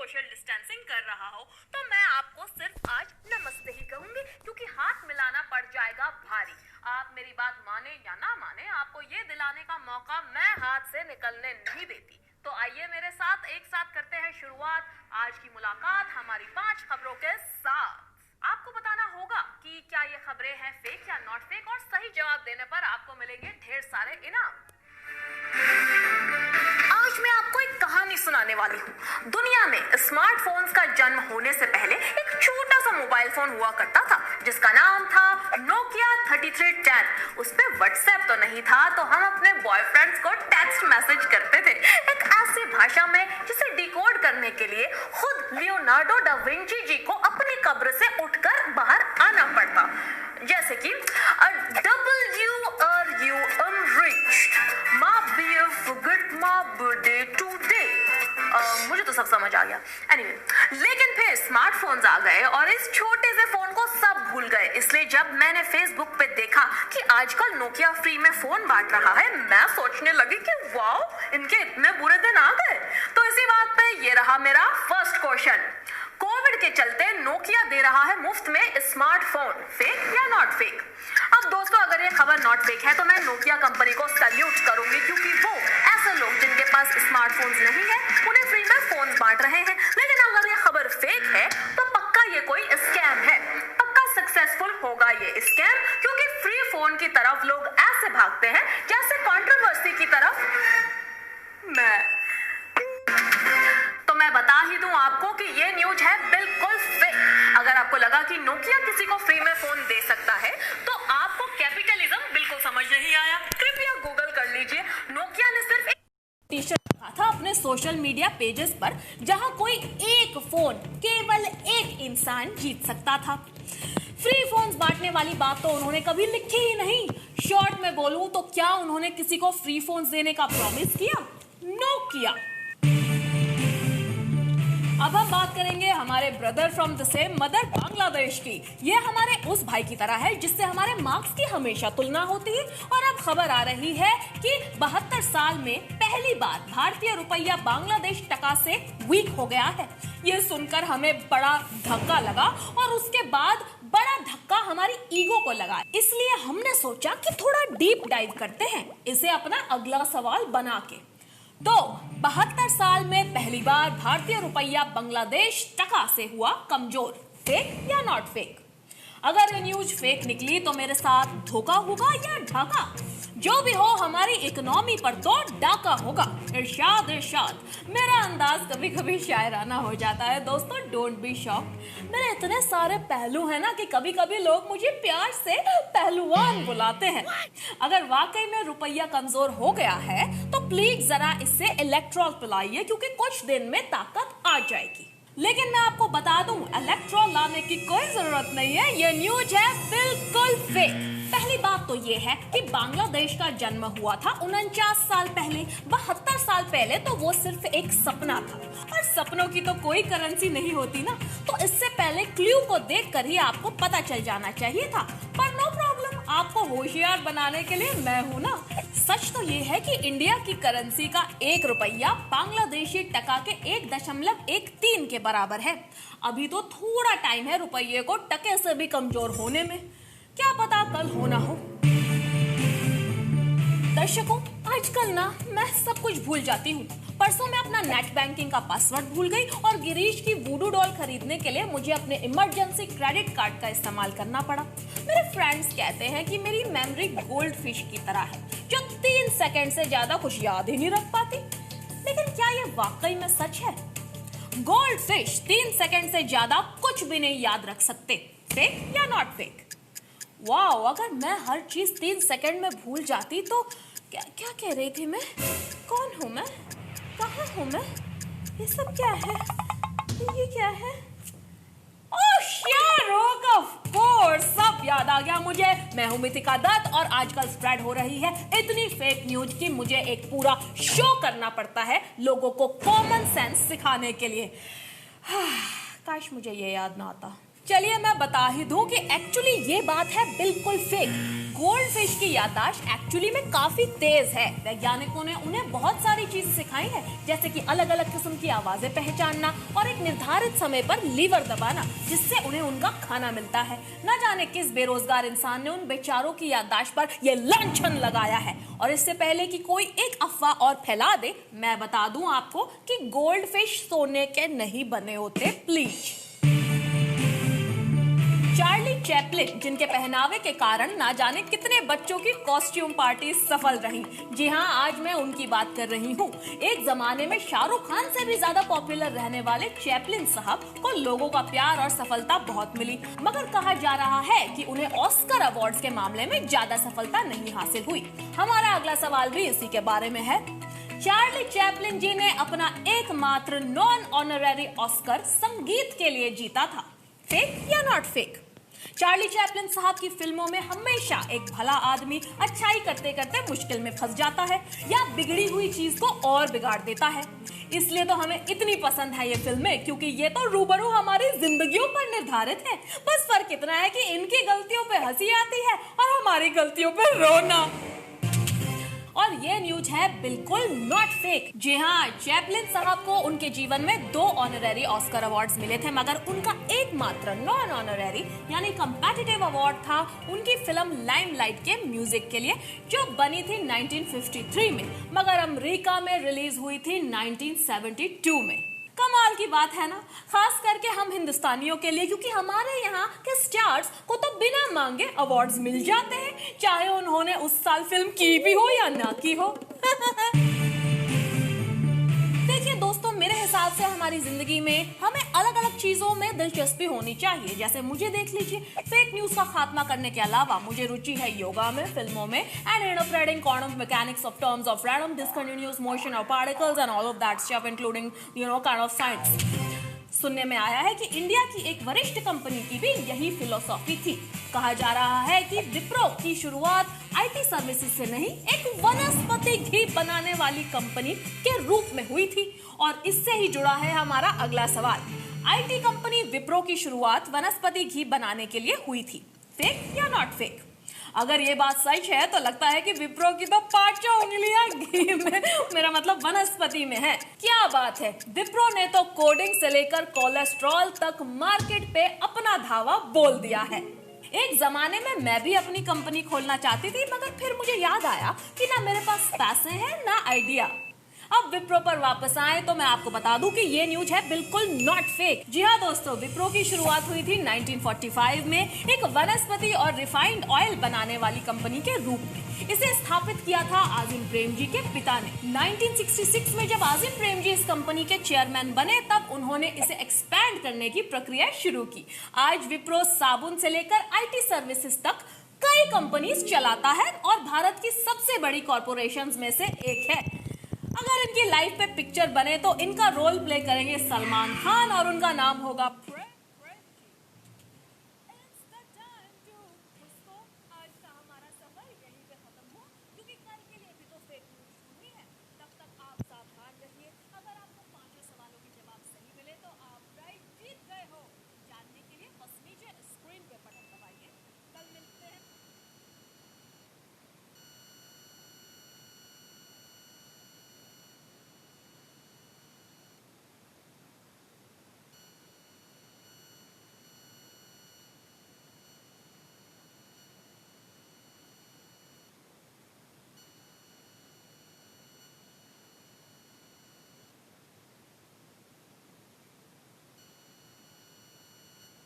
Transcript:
Social distancing कर रहा हो, तो मैं आपको सिर्फ आज नमस्ते ही कहूंगी, क्योंकि हाथ मिलाना पड़ जाएगा भारी। आप मेरी बात माने या ना माने, आपको ये दिलाने का मौका मैं हाथ से निकलने नहीं देती। तो आइए मेरे साथ एक साथ करते हैं शुरुआत आज की मुलाकात हमारी 5 खबरों के साथ। आपको बताना होगा कि क्या ये खबरें हैं फेक या नॉट फेक, और सही जवाब देने पर आपको मिलेंगे ढेर सारे इनाम। आज मैं आपको एक कहानी सुनाने वाली हूँ। दुनिया में स्मार्टफोन्स का जन्म होने से पहले एक छोटा सा मोबाइल फोन हुआ करता था, जिसका नाम था नोकिया 3310। उस पे व्हाट्सएप तो नहीं था, तो हम अपने बॉयफ्रेंड्स को टेक्स्ट मैसेज करते थे, एक ऐसी भाषा में जिसे डिकोड करने के लिए खुद लियोनार्डो डा विंची जी को अपनी कब्र से उठकर बाहर आना पड़ता। जैसे कि मुझे तो सब समझ आ गया। एनीवे, लेकिन फिर स्मार्टफोन्स आ गए और इस छोटे से फोन को सब भूल गए। इसलिए जब मैंने फेसबुक पे देखा कि आजकल नोकिया फ्री में फोन बांट रहा है, मैं सोचने लगी कि वाओ, इनके इतने बुरे दिन आ गए। तो इसी बात पे ये रहा मेरा फर्स्ट क्वेश्चन। कोविड के चलते नोकिया दे रहा है मुफ्त में स्मार्टफोन, फेक या नॉट फेक? अब दोस्तों, अगर ये खबर नॉट फेक है तो मैं नोकिया कंपनी को सैल्यूट करूंगी, क्योंकि वो ऐसे लोग जिनके पास स्मार्टफोन्स नहीं है उन्हें फ्री में फोन बांट रहे हैं। लेकिन अगर ये खबर फेक है तो पक्का ये कोई स्कैम है, पक्का सक्सेसफुल होगा ये स्कैम, क्योंकि फ्री फोन की तरफ लोग ऐसे भागते हैं जैसे कंट्रोवर्सी की तरफ मैं बता ही दूं आपको कि ये न्यूज है बिल्कुल फेक। अगर आपको लगा कि नोकिया किसी को फ्री में फोन दे सकता है तो आपको कैपिटलिज्म बिल्कुल समझ नहीं आया। कृपया गूगल कर लीजिए। नोकिया ने सिर्फ एक टी-शर्ट रखा था अपने सोशल मीडिया पेजेस पर, जहां कोई एक फोन केवल एक इंसान जीत सकता था। फ्री फोन्स बांटने वाली बात तो उन्होंने कभी लिखी ही नहीं। शॉर्ट में बोलूं तो क्या उन्होंने किसी को फ्री फोन्स देने का प्रॉमिस किया? नो किया। अब हम बात करेंगे हमारे brother from the same mother Bangladesh की। ये हमारे उस भाई की तरह है जिससे हमारे मार्क्स की हमेशा तुलना होती है। और अब खबर आ रही है कि 72 साल में पहली बार भारतीय रुपया बांग्लादेश टका से वीक हो गया है। ये सुनकर हमें बड़ा धक्का लगा और उसके बाद बड़ा धक्का हमारी ईगो को लगा। इसलिए हमने सोचा कि थोड़ा डीप डाइव करते हैं इसे अपना अगला सवाल बना के। तो 72 साल में पहली बार भारतीय रुपया बांग्लादेश टका से हुआ कमजोर, फेक या नॉट फेक? अगर ये न्यूज फेक निकली तो मेरे साथ धोखा होगा या ढाका? जो भी हो, हमारी इकोनॉमी पर तो डाका होगा। इरशाद इरशाद। मेरा अंदाज कभी कभी शायराना हो जाता है दोस्तों, डोंट बी शॉक्ड। मेरे इतने सारे पहलू हैं ना कि कभी कभी लोग मुझे प्यार से पहलुआन बुलाते हैं। अगर वाकई में रुपया कमजोर हो गया है तो प्लीज जरा इससे इलेक्ट्रॉल पिलाइए, क्योंकि कुछ दिन में ताकत आ जाएगी। लेकिन मैं आपको बता दूं, इलेक्ट्रॉल लाने की कोई जरूरत नहीं है, ये न्यूज है बिल्कुल फेक। पहली बात तो ये है कि बांग्लादेश का जन्म हुआ था 49 साल पहले। 72 साल पहले तो वो सिर्फ एक सपना था, और सपनों की तो कोई करेंसी नहीं होती ना। तो इससे पहले क्लू को देखकर ही आपको पता चल जाना चाहिए था। पर नो प्रॉब्लम, आपको होशियार बनाने के लिए मैं हूं ना। सच तो ये है कि इंडिया की करेंसी का 1 रुपया बांग्लादेशी टका के 1.13 के बराबर है। अभी तो थोड़ा टाइम है रुपये को टके से भी कमजोर होने में, क्या पता कल होना हो। दर्शकों, आजकल ना मैं सब कुछ भूल जाती हूँ। परसों मैं अपना नेट बैंकिंग का पासवर्ड भूल गई और गिरीश की वूडू डॉल खरीदने के लिए मुझे अपने इमरजेंसी क्रेडिट कार्ड का इस्तेमाल करना पड़ा। मेरे फ्रेंड्स कहते हैं कि मेरी मेमोरी गोल्ड फिश की तरह है, जो 3 सेकंड से ज्यादा कुछ याद ही नहीं रख पाती। लेकिन क्या ये वाकई में सच है? गोल्ड फिश 3 सेकंड से ज्यादा कुछ भी नहीं याद रख सकते, फेक या नॉट फेक? वाओ, अगर मैं हर चीज 3 सेकंड में भूल जाती तो क्या क्या कह रही थी मैं? कौन हूँ मैं? कहाँ हूँ मैं? ये सब क्या है? ये क्या है? ओह शाहरुख, ऑफ कोर्स सब याद आ गया मुझे। मैं हूँ मिथिका दत्त और आजकल स्प्रेड हो रही है इतनी फेक न्यूज कि मुझे एक पूरा शो करना पड़ता है लोगों को कॉमन सेंस सिखाने के लिए। काश मुझे ये याद ना आता। चलिए मैं बता ही दूं कि एक्चुअली ये बात है बिल्कुल फेक। गोल्ड फिश की याददाश्त एक्चुअली में काफी तेज है। वैज्ञानिकों ने उन्हें बहुत सारी चीजें सिखाई है, जैसे कि अलग अलग किस्म की आवाजें पहचानना और एक निर्धारित समय पर लीवर दबाना, जिससे उन्हें उनका खाना मिलता है। न जाने किस बेरोजगार इंसान ने उन बेचारों की याददाश्त पर यह लांछन लगाया है। और इससे पहले कि कोई एक अफवाह और फैला दे, मैं बता दूं आपको कि गोल्ड फिश सोने के नहीं बने होते, प्लीज। चार्ली चैपलिन, जिनके पहनावे के कारण ना जाने कितने बच्चों की कॉस्ट्यूम पार्टी सफल रही। जी हाँ, आज मैं उनकी बात कर रही हूँ। एक जमाने में शाहरुख खान से भी ज्यादा पॉपुलर रहने वाले चैपलिन साहब को लोगों का प्यार और सफलता बहुत मिली, मगर कहा जा रहा है कि उन्हें ऑस्कर अवार्ड्स के मामले में ज्यादा सफलता नहीं हासिल हुई। हमारा अगला सवाल भी इसी के बारे में है। चार्ली चैपलिन जी ने अपना एकमात्र नॉन ऑनरेरी ऑस्कर संगीत के लिए जीता था। फेक या नॉट फेक? चार्ली चैपलिन साहब की फिल्मों में हमेशा एक भला आदमी अच्छाई करते करते मुश्किल में फंस जाता है या बिगड़ी हुई चीज को और बिगाड़ देता है। इसलिए तो हमें इतनी पसंद है ये फिल्में, क्योंकि ये तो रूबरू हमारी जिंदगियों पर निर्धारित है। बस फर्क इतना है कि इनकी गलतियों पे हंसी आती है और हमारी गलतियों पे रोना। और ये न्यूज है बिल्कुल नॉट फेक। जी हाँ, चैपलिन साहब को उनके जीवन में 2 ऑनरेरी ऑस्कर अवार्ड्स मिले थे, मगर उनका एकमात्र नॉन ऑनरेरी यानी कंपेटिटिव अवार्ड था उनकी फिल्म लाइमलाइट के म्यूजिक के लिए, जो बनी थी 1953 में, मगर अमेरिका में रिलीज हुई थी 1972 में। कमाल की बात है ना, खास करके हम हिंदुस्तानियों के लिए, क्योंकि हमारे यहाँ के स्टार्स को तो बिना मांगे अवार्ड्स मिल जाते हैं, चाहे उन्होंने उस साल फिल्म की भी हो या ना की हो। देखिए दोस्तों, मेरे हिसाब से हमारी जिंदगी में हमें अलग अलग चीजों में दिलचस्पी होनी चाहिए। जैसे मुझे देख लीजिए, फेक न्यूज का खात्मा करने के अलावा मुझे रुचि है योगा में, फिल्मों में, and interpreting quantum mechanics of terms of random discontinuous motion of particles and all of that stuff including kind of science. सुनने में आया है कि इंडिया की एक वरिष्ठ कंपनी की भी यही फिलॉसफी थी। कहा जा रहा है कि विप्रो की शुरुआत आईटी सर्विसेज से नहीं, एक वनस्पति घी बनाने वाली कंपनी के रूप में हुई थी। और इससे ही जुड़ा है हमारा अगला सवाल। आईटी कंपनी विप्रो की शुरुआत वनस्पति घी बनाने के लिए हुई थी। फेक या नॉट फेक? अगर ये बात सच है तो लगता है कि विप्रो की तो 5 उंगलियां घी में, मेरा मतलब वनस्पति में है। क्या बात है, विप्रो ने तो कोडिंग से लेकर कोलेस्ट्रॉल तक मार्केट पे अपना धावा बोल दिया है। एक जमाने में मैं भी अपनी कंपनी खोलना चाहती थी, मगर फिर मुझे याद आया कि ना मेरे पास पैसे हैं ना आइडिया। अब विप्रो पर वापस आए तो मैं आपको बता दूं कि ये न्यूज है बिल्कुल नॉट फेक। जी हाँ दोस्तों, विप्रो की शुरुआत हुई थी 1945 में एक वनस्पति और रिफाइंड ऑयल बनाने वाली कंपनी के रूप में। इसे स्थापित किया था आजिम प्रेम जी के पिता ने। 1966 में जब आजिम प्रेम जी इस कंपनी के चेयरमैन बने, तब उन्होंने इसे एक्सपैंड करने की प्रक्रिया शुरू की। आज विप्रो साबुन से लेकर आईटी सर्विसेज तक कई कंपनीज चलाता है और भारत की सबसे बड़ी कॉर्पोरेशंस में से एक है। अगर इनकी लाइफ पे पिक्चर बने तो इनका रोल प्ले करेंगे सलमान खान और उनका नाम होगा